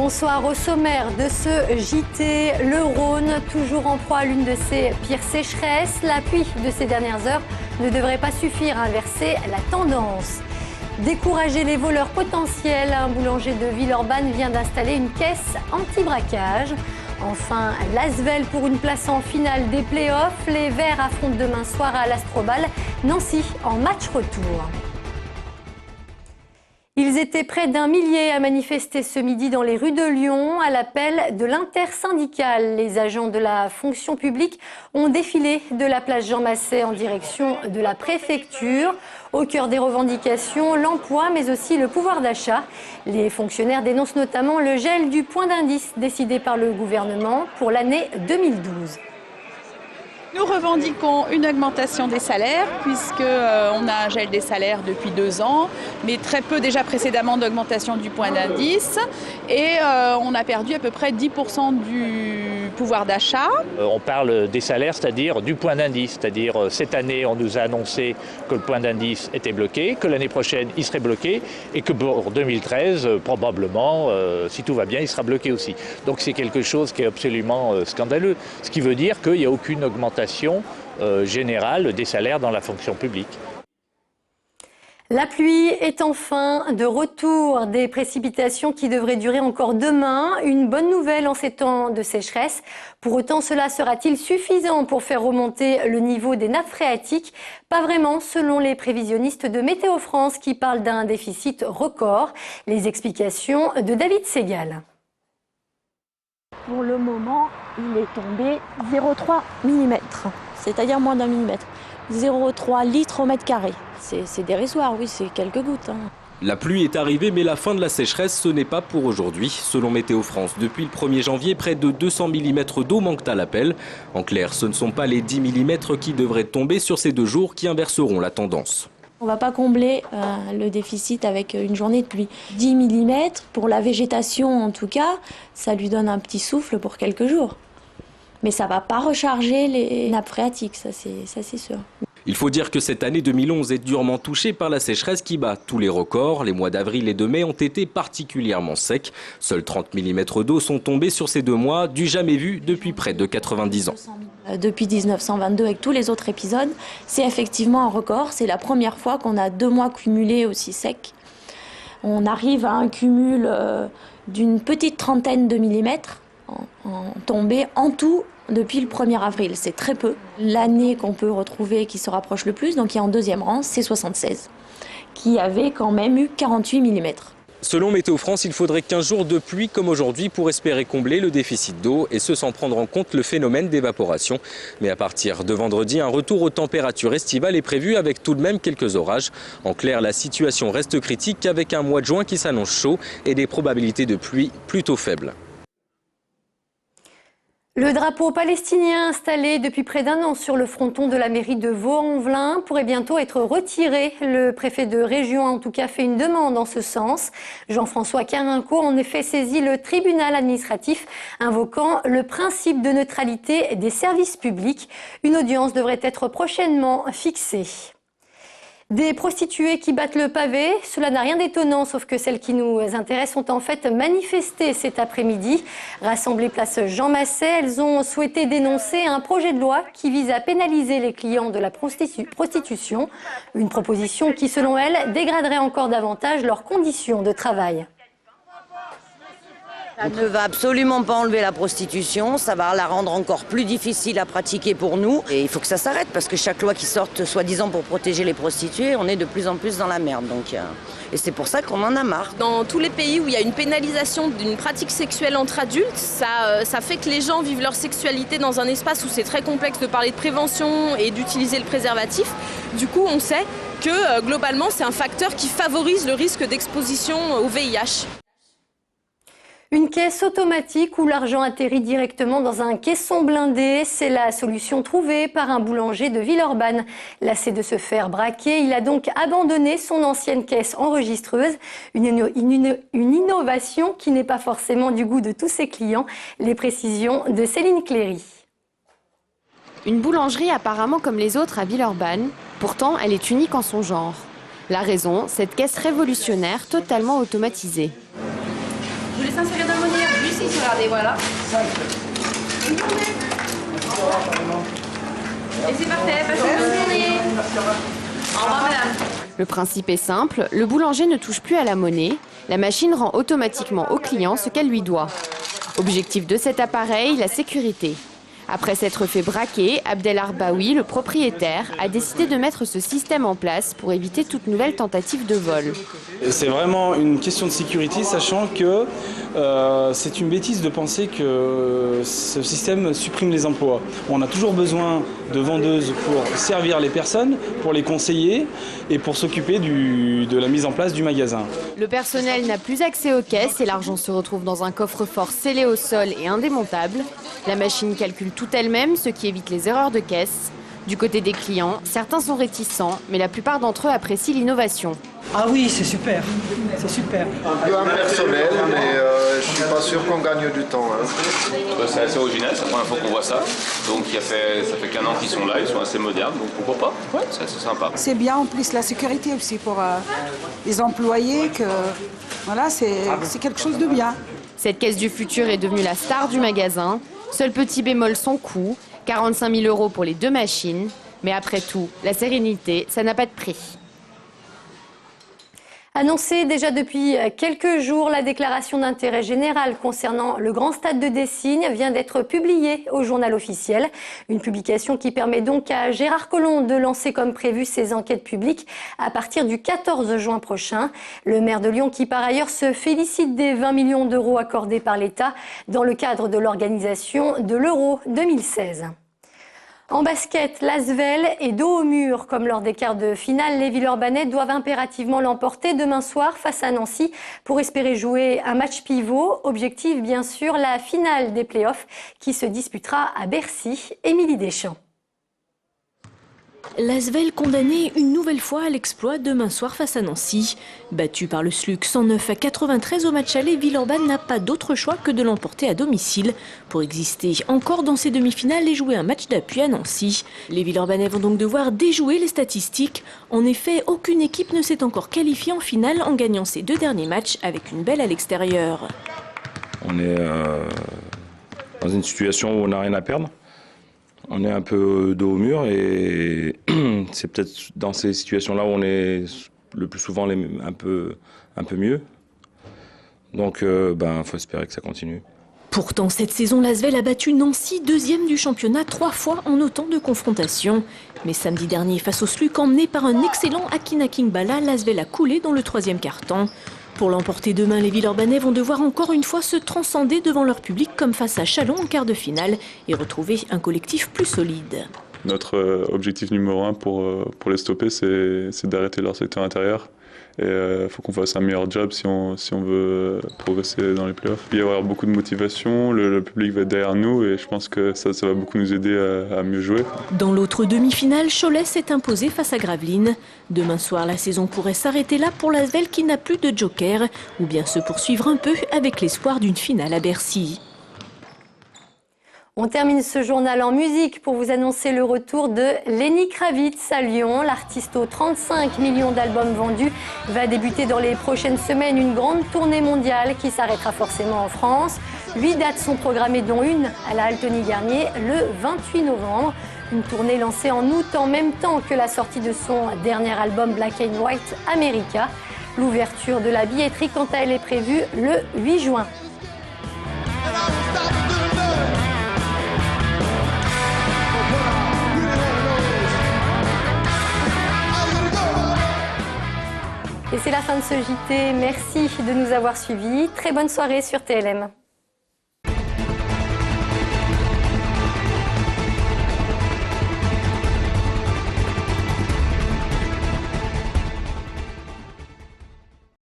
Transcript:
Bonsoir. Au sommaire de ce JT, le Rhône, toujours en proie à l'une de ses pires sécheresses. La pluie de ces dernières heures ne devrait pas suffire à inverser la tendance. Décourager les voleurs potentiels, un boulanger de Villeurbanne vient d'installer une caisse anti-braquage. Enfin, l'Asvel pour une place en finale des playoffs. Les Verts affrontent demain soir à l'Astrobal Nancy en match retour. Ils étaient près d'un millier à manifester ce midi dans les rues de Lyon à l'appel de l'intersyndicale. Les agents de la fonction publique ont défilé de la place Jean Massé en direction de la préfecture. Au cœur des revendications, l'emploi mais aussi le pouvoir d'achat. Les fonctionnaires dénoncent notamment le gel du point d'indice décidé par le gouvernement pour l'année 2012. Nous revendiquons une augmentation des salaires puisqu'on a un gel des salaires depuis 2 ans, mais très peu déjà précédemment d'augmentation du point d'indice et on a perdu à peu près 10% du pouvoir d'achat. On parle des salaires, c'est-à-dire du point d'indice, c'est-à-dire cette année on nous a annoncé que le point d'indice était bloqué, que l'année prochaine il serait bloqué et que pour 2013 probablement, si tout va bien, il sera bloqué aussi. Donc c'est quelque chose qui est absolument scandaleux, ce qui veut dire qu'il n'y a aucune augmentation générale des salaires dans la fonction publique. La pluie est enfin de retour, des précipitations qui devraient durer encore demain. Une bonne nouvelle en ces temps de sécheresse. Pour autant, cela sera-t-il suffisant pour faire remonter le niveau des nappes phréatiques? Pas vraiment, selon les prévisionnistes de Météo France qui parlent d'un déficit record. Les explications de David Segal. Pour le moment, il est tombé 0,3 mm, c'est-à-dire moins d'1 mm. 0,3 litres au mètre carré. C'est dérisoire, oui, c'est quelques gouttes. La pluie est arrivée, mais la fin de la sécheresse, ce n'est pas pour aujourd'hui. Selon Météo France, depuis le 1er janvier, près de 200 mm d'eau manquent à l'appel. En clair, ce ne sont pas les 10 mm qui devraient tomber sur ces 2 jours qui inverseront la tendance. On ne va pas combler le déficit avec une journée de pluie. 10 mm, pour la végétation en tout cas, ça lui donne un petit souffle pour quelques jours. Mais ça ne va pas recharger les nappes phréatiques, ça c'est sûr. Il faut dire que cette année 2011 est durement touchée par la sécheresse qui bat tous les records. Les mois d'avril et de mai ont été particulièrement secs. Seuls 30 mm d'eau sont tombés sur ces 2 mois, du jamais vu depuis près de 90 ans. Depuis 1922, avec tous les autres épisodes, c'est effectivement un record. C'est la première fois qu'on a 2 mois cumulés aussi secs. On arrive à un cumul d'une petite trentaine de millimètres en tombée en tout depuis le 1er avril. C'est très peu. L'année qu'on peut retrouver qui se rapproche le plus, donc qui est en 2e rang, c'est 76, qui avait quand même eu 48 mm. Selon Météo France, il faudrait 15 jours de pluie comme aujourd'hui pour espérer combler le déficit d'eau et ce sans prendre en compte le phénomène d'évaporation. Mais à partir de vendredi, un retour aux températures estivales est prévu avec tout de même quelques orages. En clair, la situation reste critique avec un mois de juin qui s'annonce chaud et des probabilités de pluie plutôt faibles. Le drapeau palestinien installé depuis près d'1 an sur le fronton de la mairie de Vaux-en-Velin pourrait bientôt être retiré. Le préfet de région a en tout cas fait une demande en ce sens. Jean-François Carinco a en effet saisi le tribunal administratif invoquant le principe de neutralité des services publics. Une audience devrait être prochainement fixée. Des prostituées qui battent le pavé, cela n'a rien d'étonnant, sauf que celles qui nous intéressent ont en fait manifesté cet après-midi. Rassemblées place Jean Massé, elles ont souhaité dénoncer un projet de loi qui vise à pénaliser les clients de la prostitution. Une proposition qui, selon elles, dégraderait encore davantage leurs conditions de travail. Ça ne va absolument pas enlever la prostitution, ça va la rendre encore plus difficile à pratiquer pour nous. Et il faut que ça s'arrête parce que chaque loi qui sort soi-disant pour protéger les prostituées, on est de plus en plus dans la merde. Et c'est pour ça qu'on en a marre. Dans tous les pays où il y a une pénalisation d'une pratique sexuelle entre adultes, ça fait que les gens vivent leur sexualité dans un espace où c'est très complexe de parler de prévention et d'utiliser le préservatif. Du coup, on sait que globalement, c'est un facteur qui favorise le risque d'exposition au VIH. Une caisse automatique où l'argent atterrit directement dans un caisson blindé, c'est la solution trouvée par un boulanger de Villeurbanne. Lassé de se faire braquer, il a donc abandonné son ancienne caisse enregistreuse. Une innovation qui n'est pas forcément du goût de tous ses clients. Les précisions de Céline Cléry. Une boulangerie apparemment comme les autres à Villeurbanne, pourtant elle est unique en son genre. La raison, cette caisse révolutionnaire totalement automatisée. Vous laissez insérer dans le monnaie 6, regardez, voilà. Bonne journée. Et c'est parfait, passez une bonne journée. Au revoir, madame. Le principe est simple, le boulanger ne touche plus à la monnaie, la machine rend automatiquement au client ce qu'elle lui doit. Objectif de cet appareil, la sécurité. Après s'être fait braquer, Abdel Arbaoui, le propriétaire, a décidé de mettre ce système en place pour éviter toute nouvelle tentative de vol. C'est vraiment une question de sécurité, sachant que c'est une bêtise de penser que ce système supprime les emplois. On a toujours besoin de vendeuses pour servir les personnes, pour les conseiller et pour s'occuper de la mise en place du magasin. Le personnel n'a plus accès aux caisses et l'argent se retrouve dans un coffre-fort scellé au sol et indémontable. La machine calcule tout elle-même, ce qui évite les erreurs de caisse. Du côté des clients, certains sont réticents, mais la plupart d'entre eux apprécient l'innovation. Ah oui, c'est super, c'est super. Un peu impersonnel, mais je suis pas sûr qu'on gagne du temps. Hein. C'est assez original, c'est la première fois qu'on voit ça. Donc ça fait qu'un an qu'ils sont là, ils sont assez modernes, donc pourquoi pas? Ouais, c'est assez sympa. C'est bien en plus la sécurité aussi pour les employés, que voilà, c'est quelque chose de bien. Cette caisse du futur est devenue la star du magasin. Seul petit bémol, son coût, 45 000 € pour les 2 machines. Mais après tout, la sérénité, ça n'a pas de prix. Annoncée déjà depuis quelques jours, la déclaration d'intérêt général concernant le Grand Stade de Dessines vient d'être publiée au journal officiel. Une publication qui permet donc à Gérard Collomb de lancer comme prévu ses enquêtes publiques à partir du 14 juin prochain. Le maire de Lyon qui par ailleurs se félicite des 20 millions d'euros accordés par l'État dans le cadre de l'organisation de l'Euro 2016. En basket, l'Asvel est dos au mur. Comme lors des quarts de finale, les Villeurbanais doivent impérativement l'emporter demain soir face à Nancy pour espérer jouer un match pivot. Objectif, bien sûr, la finale des playoffs qui se disputera à Bercy. Émilie Deschamps. L'Asvel condamné une nouvelle fois à l'exploit demain soir face à Nancy. Battu par le SLUC 109 à 93 au match aller, Villeurbanne n'a pas d'autre choix que de l'emporter à domicile pour exister encore dans ses demi-finales et jouer un match d'appui à Nancy. Les Villeurbanais vont donc devoir déjouer les statistiques. En effet, aucune équipe ne s'est encore qualifiée en finale en gagnant ses 2 derniers matchs avec une belle à l'extérieur. On est dans une situation où on n'a rien à perdre. On est un peu dos au mur et c'est peut-être dans ces situations-là où on est le plus souvent un peu mieux. Donc faut espérer que ça continue. Pourtant, cette saison, l'Asvel a battu Nancy, 2e du championnat, 3 fois en autant de confrontations. Mais samedi dernier, face au SLUC, emmené par un excellent Akina Kingbala, l'Asvel a coulé dans le 3e quart-temps. Pour l'emporter demain, les Villeurbanais vont devoir encore une fois se transcender devant leur public comme face à Châlons en quart de finale et retrouver un collectif plus solide. Notre objectif numéro 1 pour les stopper, c'est d'arrêter leur secteur intérieur. Et il faut qu'on fasse un meilleur job si on veut progresser dans les playoffs. Il va y avoir beaucoup de motivation, le public va être derrière nous et je pense que ça va beaucoup nous aider à mieux jouer. Dans l'autre demi-finale, Cholet s'est imposé face à Gravelines. Demain soir, la saison pourrait s'arrêter là pour l'Asvel qui n'a plus de joker ou bien se poursuivre un peu avec l'espoir d'une finale à Bercy. On termine ce journal en musique pour vous annoncer le retour de Lenny Kravitz à Lyon. L'artiste aux 35 millions d'albums vendus va débuter dans les prochaines semaines une grande tournée mondiale qui s'arrêtera forcément en France. 8 dates sont programmées dont une à la Altony-Garnier le 28 novembre. Une tournée lancée en août en même temps que la sortie de son dernier album Black and White America. L'ouverture de la billetterie quant à elle est prévue le 8 juin. Et c'est la fin de ce JT. Merci de nous avoir suivis. Très bonne soirée sur TLM.